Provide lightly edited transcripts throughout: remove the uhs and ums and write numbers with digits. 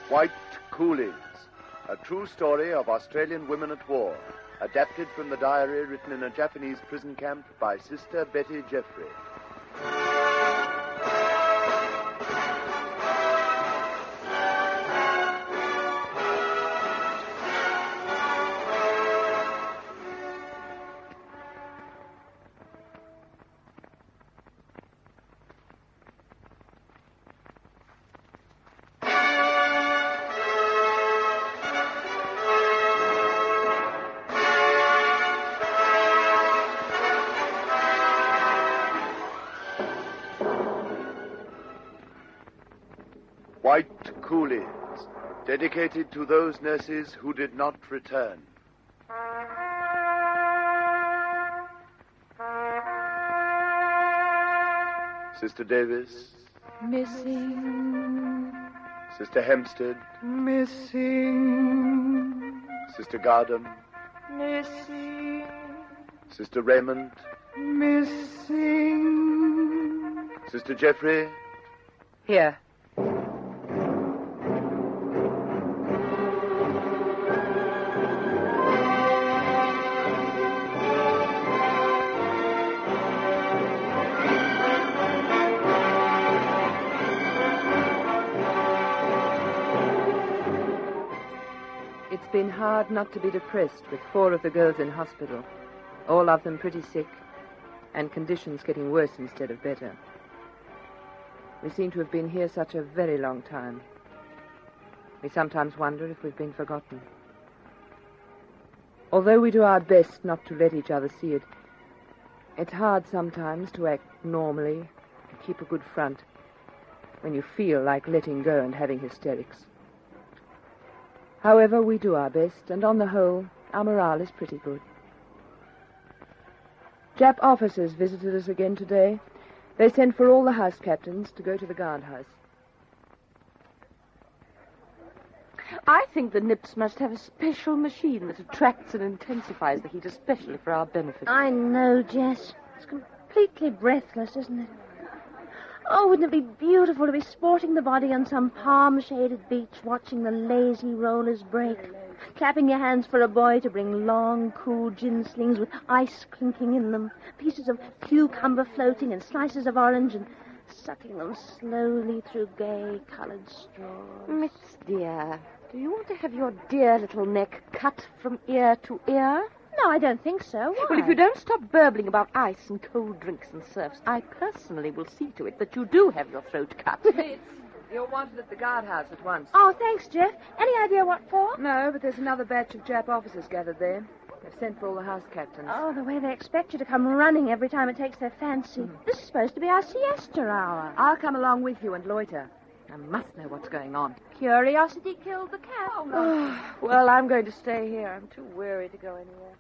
White Coolies, a true story of Australian women at war, adapted from the diary written in a Japanese prison camp by Sister Betty Jeffery. White Coolies, dedicated to those nurses who did not return. Sister Davis. Missing. Sister Hempstead. Missing. Sister Gardam. Missing. Sister Raymond. Missing. Sister Jeffrey. Here. It's been hard not to be depressed with 4 of the girls in hospital, all of them pretty sick, and conditions getting worse instead of better. We seem to have been here such a very long time. We sometimes wonder if we've been forgotten. Although we do our best not to let each other see it, it's hard sometimes to act normally and keep a good front when you feel like letting go and having hysterics. However, we do our best, and on the whole, our morale is pretty good. Jap officers visited us again today. They sent for all the house captains to go to the guardhouse. I think the Nips must have a special machine that attracts and intensifies the heat, especially for our benefit. I know, Jess. It's completely breathless, isn't it? Oh, wouldn't it be beautiful to be sporting the body on some palm-shaded beach, watching the lazy rollers break, clapping your hands for a boy to bring long, cool gin slings with ice clinking in them, pieces of cucumber floating and slices of orange, and sucking them slowly through gay-coloured straws. Mitz, dear, do you want to have your dear little neck cut from ear to ear? No, I don't think so. Why? Well, if you don't stop burbling about ice and cold drinks and surfs, I personally will see to it that you do have your throat cut. Mitz, you're wanted at the guardhouse at once. Oh, thanks, Jeff. Any idea what for? No, but there's another batch of Jap officers gathered there. They've sent for all the house captains. Oh, the way they expect you to come running every time it takes their fancy. This is supposed to be our siesta hour. I'll come along with you and loiter. I must know what's going on. Curiosity killed the cat. Oh, no. Well, I'm going to stay here. I'm too weary to go anywhere.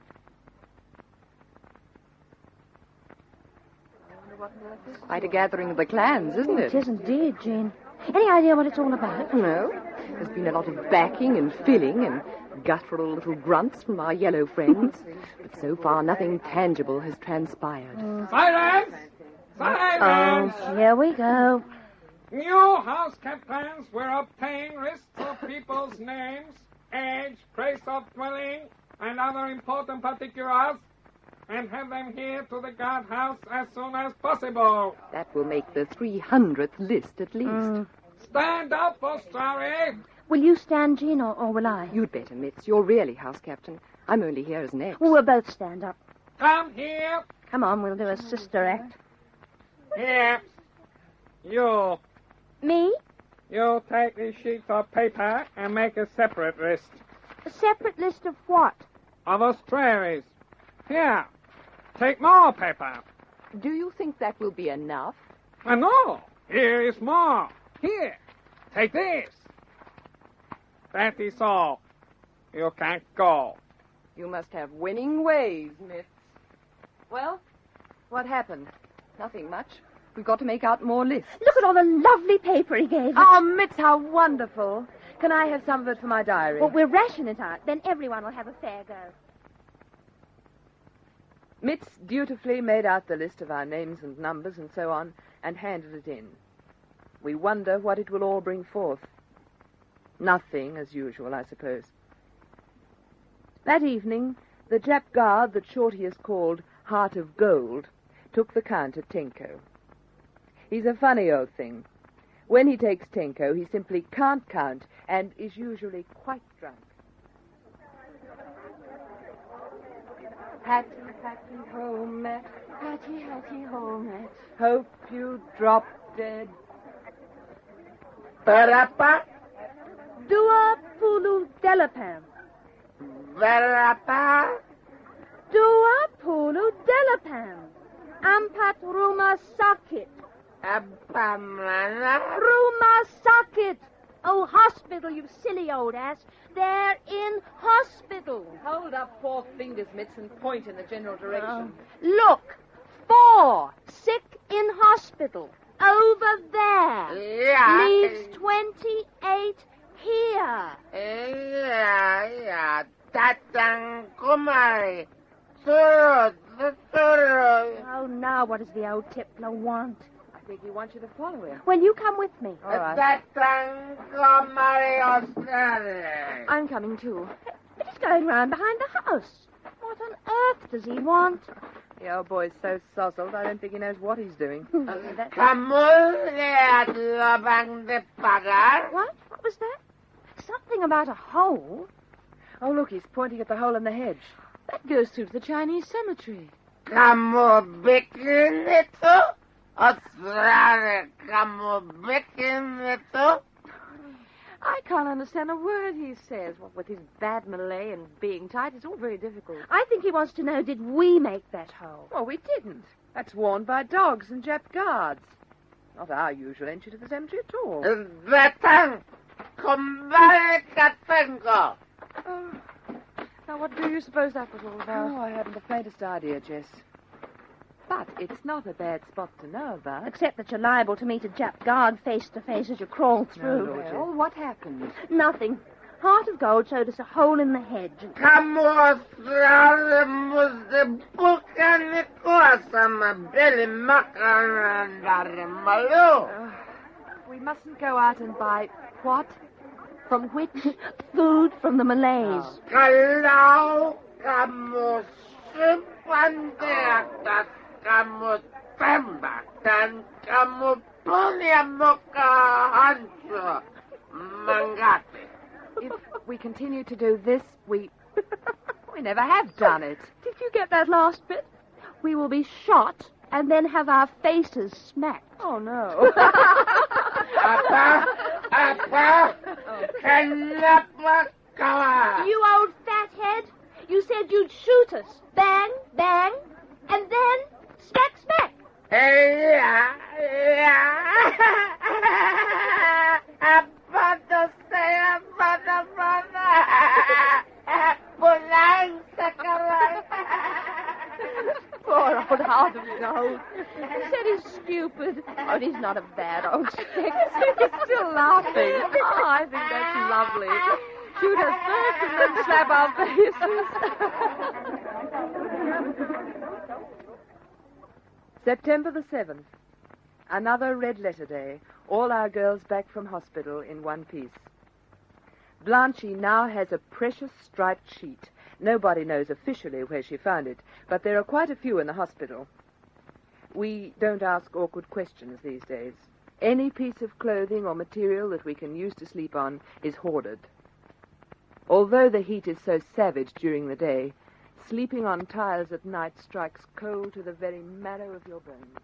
Quite a gathering of the clans, isn't it? It is indeed, Jean. Any idea what it's all about? No. There's been a lot of backing and filling and guttural little grunts from our yellow friends. But so far, nothing tangible has transpired. Silence! Silence! Oh, here we go. New house captains will obtain lists of people's names, age, place of dwelling, and other important particulars, and have them here to the guardhouse as soon as possible. That will make the 300th list at least. Stand up for story. Will you stand, Jean, or will I? You'd better, Mitz. You're really house captain. I'm only here as an ex. We'll both stand up. Come here. Come on, we'll do a sister act. Here. You. Me? You take these sheets of paper and make a separate list. A separate list of what? Of Australians. Here. Take more paper. Do you think that will be enough? No. Here is more. Here. Take this. That is all. You can't go. You must have winning ways, Mitz. Well, what happened? Nothing much. We've got to make out more lists. Look at all the lovely paper he gave us. Oh, Mitz, how wonderful. Can I have some of it for my diary? Well, we'll ration it out. Then everyone will have a fair go. Mitz dutifully made out the list of our names and numbers and so on and handed it in. We wonder what it will all bring forth. Nothing, as usual, I suppose. That evening, the Jap guard that Shorty has called Heart of Gold took the count at Tenko. He's a funny old thing. When he takes Tenko, he simply can't count and is usually quite drunk. Hattie, Hattie, home, Matt. Hattie, Hattie, home, Matt. Hope you drop dead. Berapa? Dua puluh delapan. Berapa? Dua puluh delapan. Empat rumah sakit. Apa mana? Rumah sakit. Oh, hospital, you silly old ass. They're in hospital. Hold up 4 fingers, Mitz, and point in the general direction. Look, 4 sick in hospital. Over there. Yeah. Leaves 28 here. Yeah. Tatang kumari. Surut. Oh, now what does the old tipler want? I think he wants you to follow him. Well, you come with me. All right. Tatang kumari Australia. I'm coming too. But he's going round behind the house. What on earth does he want? The old boy's so sozzled, I don't think he knows what he's doing. Kamu lihat lubang de pagar? What? What was that? Something about a hole. Oh, look, he's pointing at the hole in the hedge. That goes through to the Chinese cemetery. Kamu bikin itu? Australia, kamu bikin itu? I can't understand a word he says. What with his bad Malay and being tight, it's all very difficult. I think he wants to know, did we make that hole? Well, we didn't. That's worn by dogs and Jap guards. Not our usual entry to the cemetery at all. Datang, kembali ke Tenko. Oh. Now, what do you suppose that was all about? Oh, I haven't the faintest idea, Jess. But it's not a bad spot to know about. Except that you're liable to meet a Jap guard face to face as you crawl through. No, Well, what happened? Nothing. Heart of Gold showed us a hole in the hedge. Kamu Australia mesti bukan ikut sama beli makanan dari malu. We mustn't go out and buy what? From which? Food from the Malays. Kalau kamu simpan di atas, kamu tembak dan kamu punya muka hancur mengganti. If we continue to do this, we never have done it. Did you get that last bit? We will be shot and then have our faces smacked. Oh, no. Apa? Kenapa kau? You old fathead. You said you'd shoot us. Bang, bang, and then smack, smack. Iya. Apa tuh saya mana-mana? Pulang sekarang. Poor old Heart of Gold. He said he's stupid. Oh, he's not a bad old chick. He's still laughing. Oh, I think that's lovely. Shoot us first and then slap our faces. September the 7th. Another red letter day. All our girls back from hospital in one piece. Blanchie now has a precious striped sheet. Nobody knows officially where she found it, but there are quite a few in the hospital. We don't ask awkward questions these days. Any piece of clothing or material that we can use to sleep on is hoarded. Although the heat is so savage during the day, sleeping on tiles at night strikes cold to the very marrow of your bones.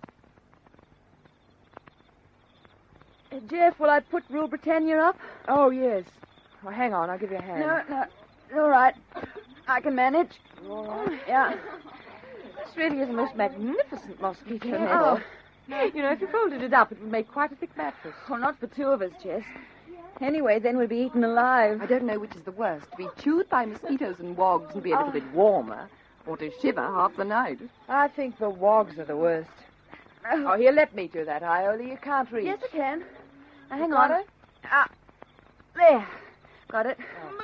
Jeff, will I put Rule Britannia up? Oh, yes. Oh, hang on, I'll give you a hand. No. All right. I can manage. All right. Yeah. This really is the most magnificent mosquito net. Oh. You know, if you folded it up, it would make quite a thick mattress. Oh, not for 2 of us, Jess. Anyway, then we'll be eaten alive. I don't know which is the worst, to be chewed by mosquitoes and wogs and be a little bit warmer, or to shiver half the night. I think the wogs are the worst. Oh, here, let me do that, Ioli. You can't reach. Yes, I can. Now, hang Got on. it? There. Got it.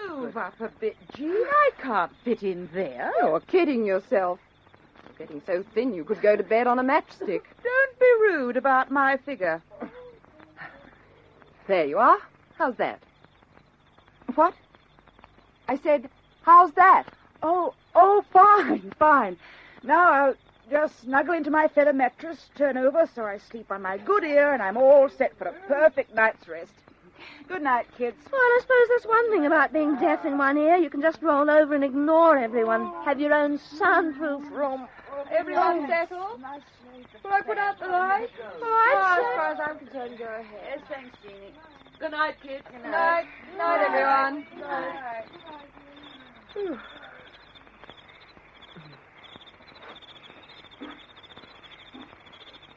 Move up a bit, Jean. I can't fit in there. You're kidding yourself. You're getting so thin you could go to bed on a matchstick. Don't be rude about my figure. There you are. How's that? What? I said, how's that? Oh, fine. Now I'll just snuggle into my feather mattress, turn over so I sleep on my good ear, and I'm all set for a perfect night's rest. Good night, kids. Well, I suppose that's one thing about being deaf in one ear. You can just roll over and ignore everyone. Have your own soundproof room. Everyone settled? Will I put out the light? All As far as I'm concerned, go ahead. Yes, thanks, Jeannie. Good night, kids. Good night. Good night, everyone. Good night.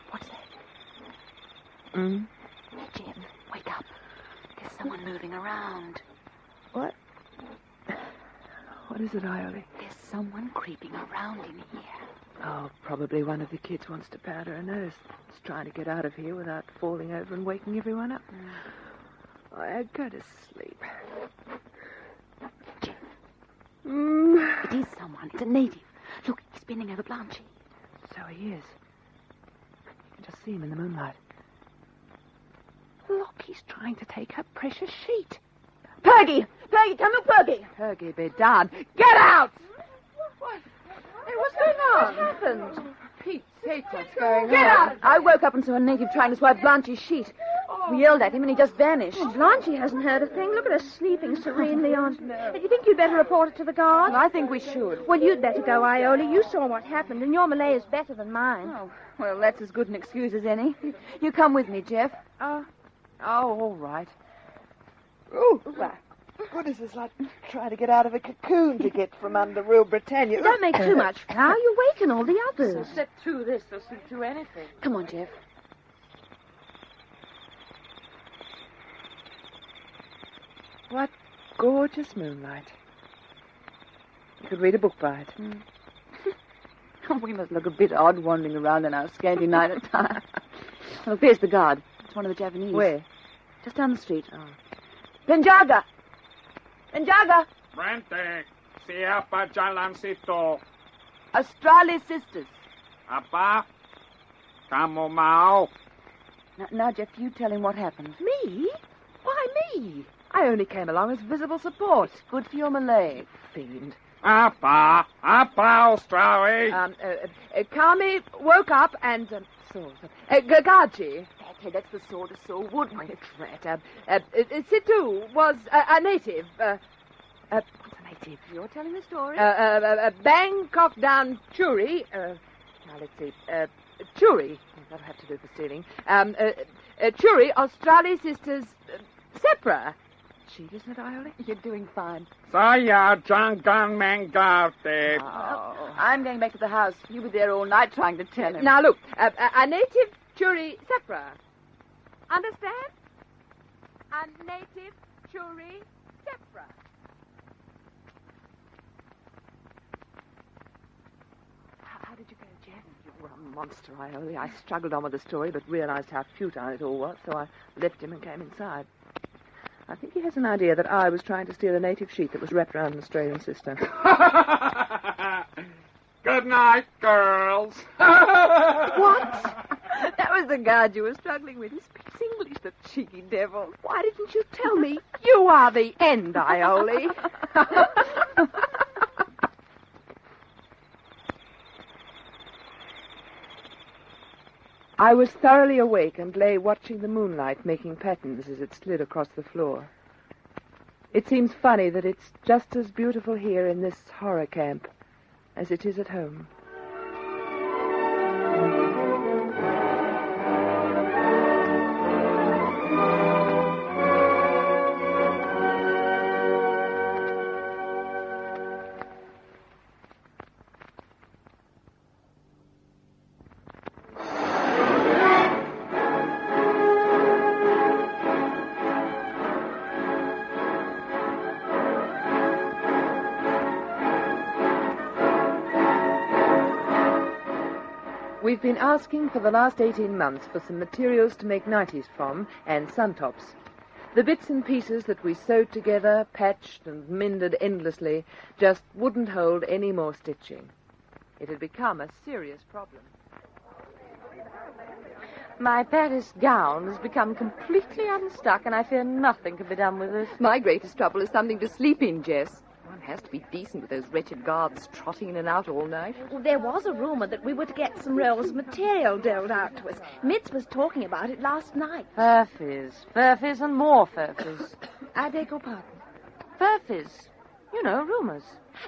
What's that? Mm? Hey, Jim, wake up. There's someone moving around. What? What is it, Iole? There's someone creeping around in here. Oh, probably one of the kids wants to powder her nose. It's trying to get out of here without falling over and waking everyone up. I'd go to sleep. Jim. Mm. It is someone. It's a native. Look, he's bending over Blanche. So he is. You can just see him in the moonlight. Look, he's trying to take her precious sheet. Peggy, come on, Peggy. Peggy, be darned. Get out! What? Hey, what's going on? What happened? Pete's sake, what's going Get on? out! I woke up and saw a native trying to swipe Blanche's sheet. We yelled at him and he just vanished. Oh, Blanche hasn't heard a thing. Look at her sleeping serenely on. Do you think you'd better report it to the guard? I think we should. Well, you'd better go, Iole. You saw what happened, and your Malay is better than mine. Oh, well, that's as good an excuse as any. You come with me, Jeff. Oh, all right. Oh, my goodness, it's like trying to get out of a cocoon to get from under Rule Britannia. Don't make too much flour. You waken all the others. Step through this or slip through anything. Come on, Jeff. What gorgeous moonlight. You could read a book by it. We must look a bit odd wandering around in our scanty night attire. Look, there's the guard. It's one of the Japanese. Where? Just down the street. Oh. Penjaga! Frente, siapa jalan situ? Australia sisters. Apa? Kamu mau? Now, Jeff, you tell him what happened. Me? Why me? I only came along as visible support. Good for your Malay. Fiend. Apa? Australia? Kami woke up and... Gagaji. That's the sort of soul wood. Drat. Situ was a native. What's a native? You're telling the story? Bangkok down Churi. Now, let's see. Churi. That'll have to do for stealing. Churi, Australia sisters, Sepra. She, isn't it, Iole? You're doing fine. Saya jangan mengerti. Oh. I'm going back to the house. You were there all night trying to tell him. Now, look. A native Churi Sepra. Understand? A native Churi Sepra. How did you go, Jeff? You were a monster, Iole. I struggled on with the story, but realized how futile it all was, so I left him and came inside. I think he has an idea that I was trying to steal a native sheet that was wrapped around an Australian sister. Good night, girls. What? That was the guard you were struggling with. He speaks English, the cheeky devil. Why didn't you tell me? You are the end, Iole. I was thoroughly awake and lay watching the moonlight making patterns as it slid across the floor. It seems funny that it's just as beautiful here in this horror camp as it is at home. We've been asking for the last 18 months for some materials to make nighties from and suntops. The bits and pieces that we sewed together, patched and mended endlessly, just wouldn't hold any more stitching. It had become a serious problem. My Paris gown has become completely unstuck, and I fear nothing can be done with it. My greatest trouble is something to sleep in, Jess. One has to be decent with those wretched guards trotting in and out all night. Well, there was a rumour that we were to get some rolls of material doled out to us. Mitz was talking about it last night. Furfies and more furfies. I beg your pardon. Furfies. You know, rumours.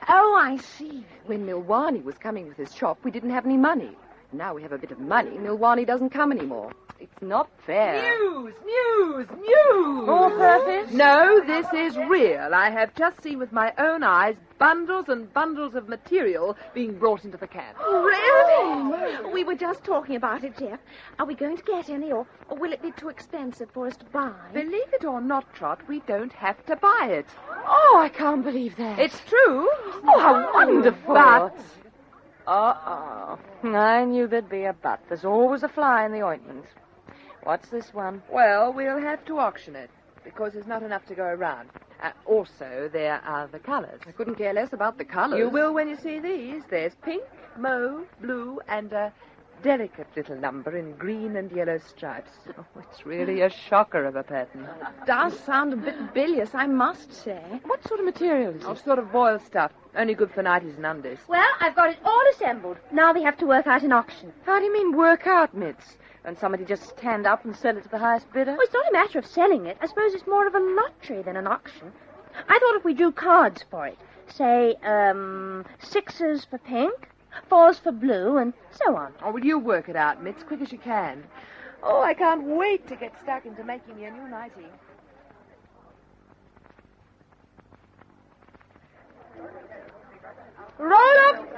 Oh, I see. When Milwani was coming with his shop, we didn't have any money. Now we have a bit of money, Milwani doesn't come anymore. It's not fair. News! News! More furfies? No, this is real. I have just seen with my own eyes bundles and bundles of material being brought into the camp. Really? We were just talking about it, Jeff. Are we going to get any, or will it be too expensive for us to buy? Believe it or not, Trot, we don't have to buy it. Oh, I can't believe that. It's true. Oh, how wonderful. But... I knew there'd be a but. There's always a fly in the ointment. What's this one? Well, we'll have to auction it, because there's not enough to go around. Also, there are the colours. I couldn't care less about the colours. You will when you see these. There's pink, mauve, blue, and a delicate little number in green and yellow stripes. Oh, it's really a shocker of a pattern. It does sound a bit bilious, I must say. What sort of material is Oh, it? sort of voile stuff. Only good for nighties and undies. Well, I've got it all assembled. Now we have to work out an auction. How do you mean work out, Mitz? And somebody just stand up and sell it to the highest bidder? Oh, it's not a matter of selling it. I suppose it's more of a lottery than an auction. I thought if we drew cards for it, say, 6s for pink, 4s for blue, and so on. Oh, will you work it out, Mitz, quick as you can? Oh, I can't wait to get stuck into making me a new nightie. Roll up!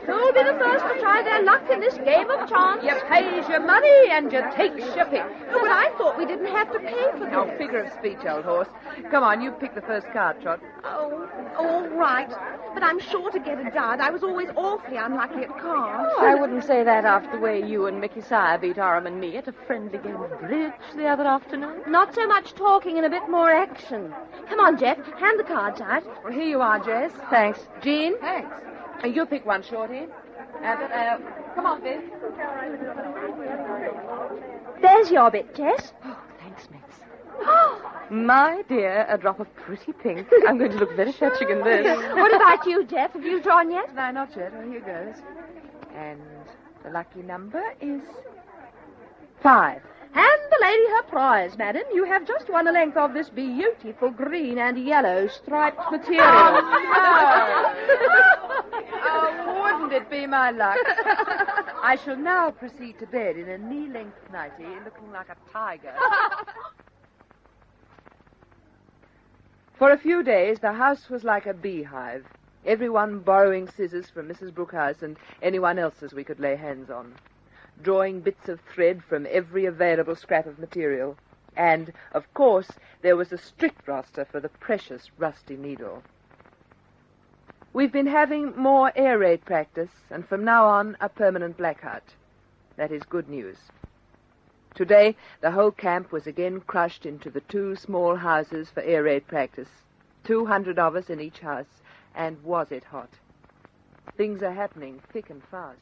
Who'll be the first to try their luck in this game of chance? You pays your money and you takes your pick. Oh, but I thought we didn't have to pay for No, this. figure of speech, old horse. Come on, you pick the first card, Trot. Oh, all right. But I'm sure to get a dud. I was always awfully unlucky at cards. Oh, I wouldn't say that after the way you and Mickey Sire beat Aram and me at a friendly game of bridge the other afternoon. Not so much talking and a bit more action. Come on, Jeff. Hand the cards out. Well, here you are, Jess. Thanks. Jean? Thanks. You pick one, Shorty. Come on, Viv. There's your bit, Jess. Oh, thanks, Mitz. My dear, a drop of pretty pink. I'm going to look very fetching in this. What about you, Jeff? Have you drawn yet? No, not yet. Well, here goes. And the lucky number is 5. Hand the lady her prize, madam. You have just won a length of this beautiful green and yellow striped material. Oh, wouldn't it be my luck? I shall now proceed to bed in a knee-length nightie, looking like a tiger. For a few days, the house was like a beehive. Everyone borrowing scissors from Mrs. Brookhouse and anyone else's we could lay hands on. Drawing bits of thread from every available scrap of material. And, of course, there was a strict roster for the precious rusty needle. We've been having more air raid practice, and from now on, a permanent blackout. That is good news. Today, the whole camp was again crushed into the 2 small houses for air raid practice. 200 of us in each house, and was it hot. Things are happening thick and fast.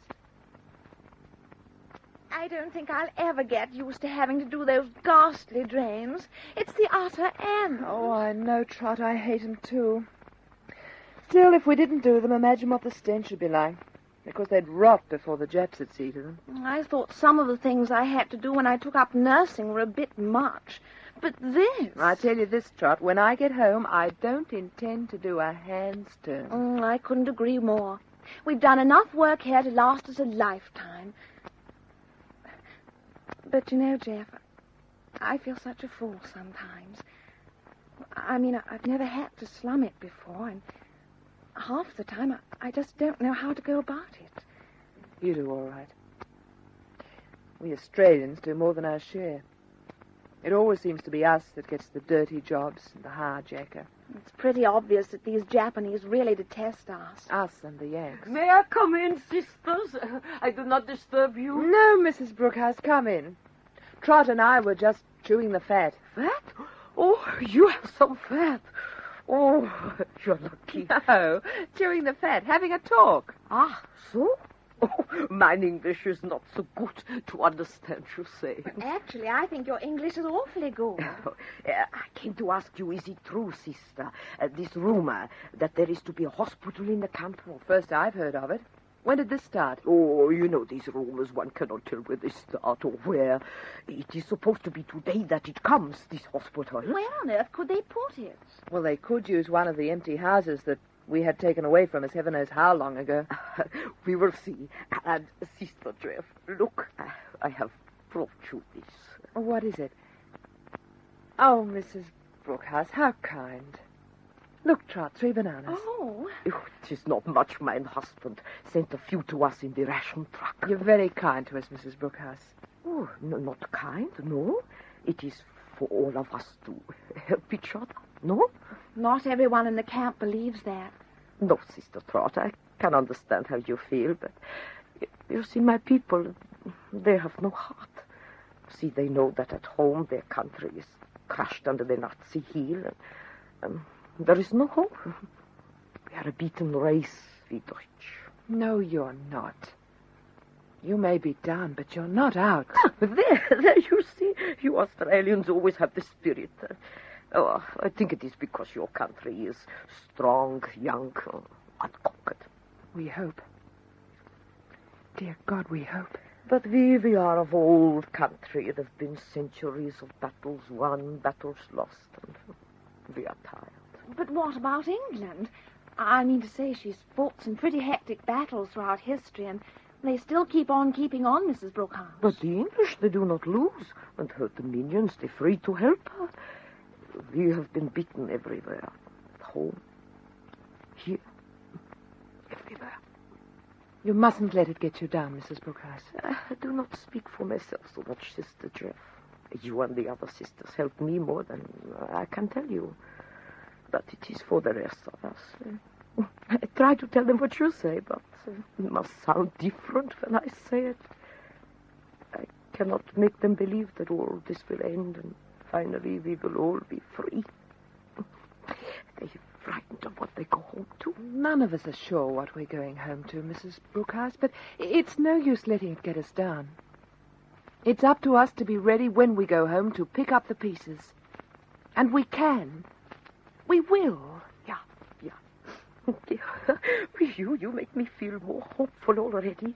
I don't think I'll ever get used to having to do those ghastly drains. It's the utter end. Oh, I know, Trot. I hate 'em too. Still, if we didn't do them, imagine what the stench would be like. Because they'd rot before the Japs had seen to them. I thought some of the things I had to do when I took up nursing were a bit much. But this... I tell you this, Trot, when I get home, I don't intend to do a hand's turn. I couldn't agree more. We've done enough work here to last us a lifetime. But you know, Jeff, I feel such a fool sometimes. I mean, I've never had to slum it before, and half the time I just don't know how to go about it. You do all right. We Australians do more than our share. It always seems to be us that gets the dirty jobs and the hijacker. It's pretty obvious that these Japanese really detest us. Us and the Yanks. May I come in, sisters? I do not disturb you. No, Mrs. Brookhouse, come in. Trot and I were just chewing the fat. Fat? Oh, you have some fat. Oh, you're lucky. No, chewing the fat, having a talk. Ah, so? Oh, mine English is not so good to understand, you say. Actually, I think your English is awfully good. I came to ask you, is it true, sister, this rumor that there is to be a hospital in the camp? Well, first I've heard of it. When did this start? Oh, you know these rumors, one cannot tell where they start or where. It is supposed to be today that it comes, this hospital. Where on earth could they put it? Well, they could use one of the empty houses that we had taken away from us heaven knows how long ago. We will see. And, Sister Jeff, look, I have brought you this. What is it? Oh, Mrs. Brookhouse, how kind. Look, Trot, 3 bananas. Oh. It is not much. My husband sent a few to us in the ration truck. You're very kind to us, Mrs. Brookhouse. Oh, no, not kind, no. It is for all of us to help each other, no? Not everyone in the camp believes that. No, Sister Trot, I can understand how you feel, but you see, my people, they have no heart. See, they know that at home their country is crushed under the Nazi heel, and there is no hope. We are a beaten race, we Deutsch. No, you're not. You may be down, but you're not out. There, you see, you Australians always have the spirit. Oh, I think it is because your country is strong, young, unconquered. We hope. Dear God, we hope. But we are of old country. There have been centuries of battles won, battles lost, and we are tired. But what about England? I mean to say, she's fought some pretty hectic battles throughout history, and they still keep on keeping on, Mrs. Brookhouse. But the English, they do not lose, and her dominions, they're free to help her. We have been beaten everywhere. At home. Here. Everywhere. You mustn't let it get you down, Mrs. Brookhouse. I do not speak for myself so much, Sister Jeff. You and the other sisters help me more than I can tell you. But it is for the rest of us. I try to tell them what you say, but it must sound different when I say it. I cannot make them believe that all this will end, and finally we will all be free. They are frightened of what they go home to. None of us are sure what we're going home to, Mrs. Brookhouse, but it's no use letting it get us down. It's up to us to be ready when we go home to pick up the pieces. And we can. We will. Yeah. You make me feel more hopeful already.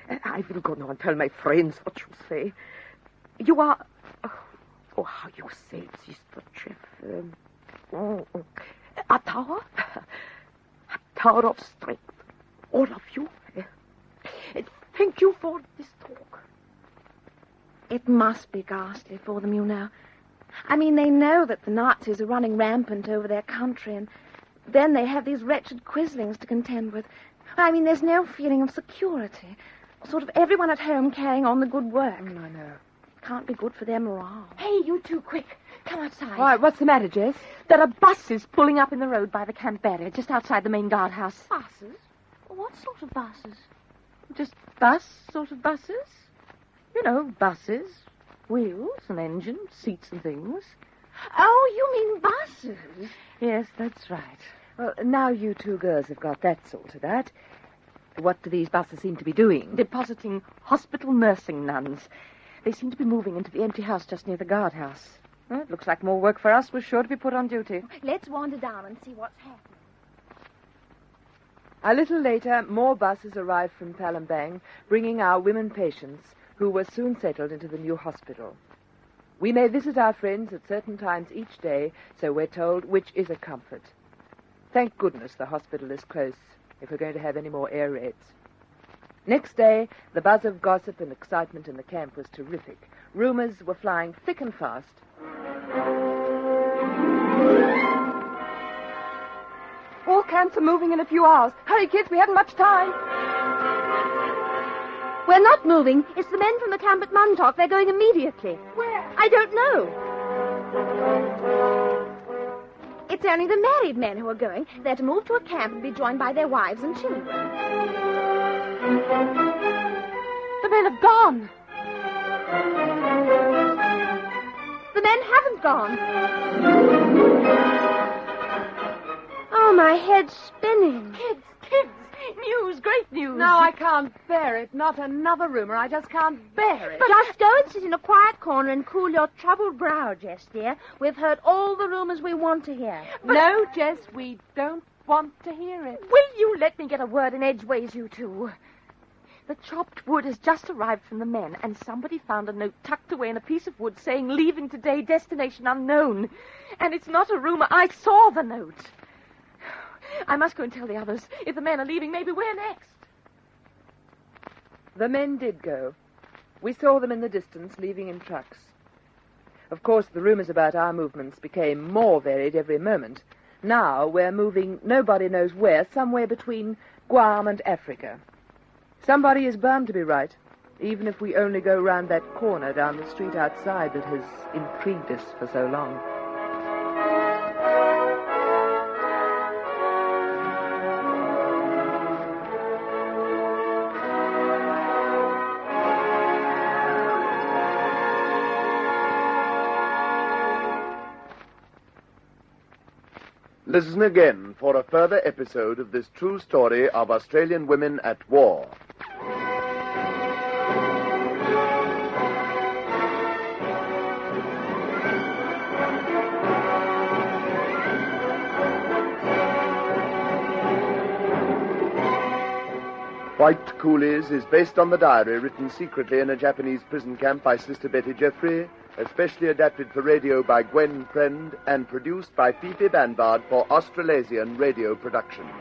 I will go now and tell my friends what you say. You are... Oh, how you say it, Sister Jeff. A tower? A tower of strength. All of you. Thank you for this talk. It must be ghastly for them, you know. I mean, they know that the Nazis are running rampant over their country, and then they have these wretched quislings to contend with. I mean, there's no feeling of security. Sort of everyone at home carrying on the good work. I know. Can't be good for their morale. Hey, you two, quick. Come outside. Why, what's the matter, Jess? There are buses pulling up in the road by the Canberra, just outside the main guardhouse. Buses? What sort of buses? Just sort of buses. You know, buses. Wheels and engines, seats and things. Oh, you mean buses? Yes, that's right. Well, now you two girls have got that sorted out. What do these buses seem to be doing? Depositing hospital nursing nuns. They seem to be moving into the empty house just near the guardhouse. Well, it looks like more work for us. We're sure to be put on duty. Let's wander down and see what's happening. A little later, more buses arrived from Palembang, bringing our women patients, who were soon settled into the new hospital. We may visit our friends at certain times each day, so we're told, which is a comfort. Thank goodness the hospital is close, if we're going to have any more air raids. Next day, the buzz of gossip and excitement in the camp was terrific. Rumors were flying thick and fast. All camps are moving in a few hours. Hurry, kids, we haven't much time. We're not moving. It's the men from the camp at Muntok. They're going immediately. Where? I don't know. It's only the married men who are going. They're to move to a camp and be joined by their wives and children. The men have gone. The men haven't gone. Oh, my head's spinning. Kids, news, great news. No, I can't bear it. Not another rumor. I just can't bear it. Just go and sit in a quiet corner and cool your troubled brow, Jess, dear. We've heard all the rumors we want to hear. No, Jess, we don't want to hear it. Will you let me get a word in edgeways, you two? The chopped wood has just arrived from the men, and somebody found a note tucked away in a piece of wood saying, leaving today, destination unknown. And it's not a rumor. I saw the note. I must go and tell the others. If the men are leaving, maybe we're next. The men did go. We saw them in the distance, leaving in trucks. Of course, the rumors about our movements became more varied every moment. Now we're moving nobody knows where, somewhere between Guam and Africa. Somebody is bound to be right, even if we only go round that corner down the street outside that has intrigued us for so long. Listen again for a further episode of this true story of Australian women at war. White Coolies is based on the diary written secretly in a Japanese prison camp by Sister Betty Jeffery, especially adapted for radio by Gwen Friend, and produced by Fifi Banbard for Australasian Radio Productions.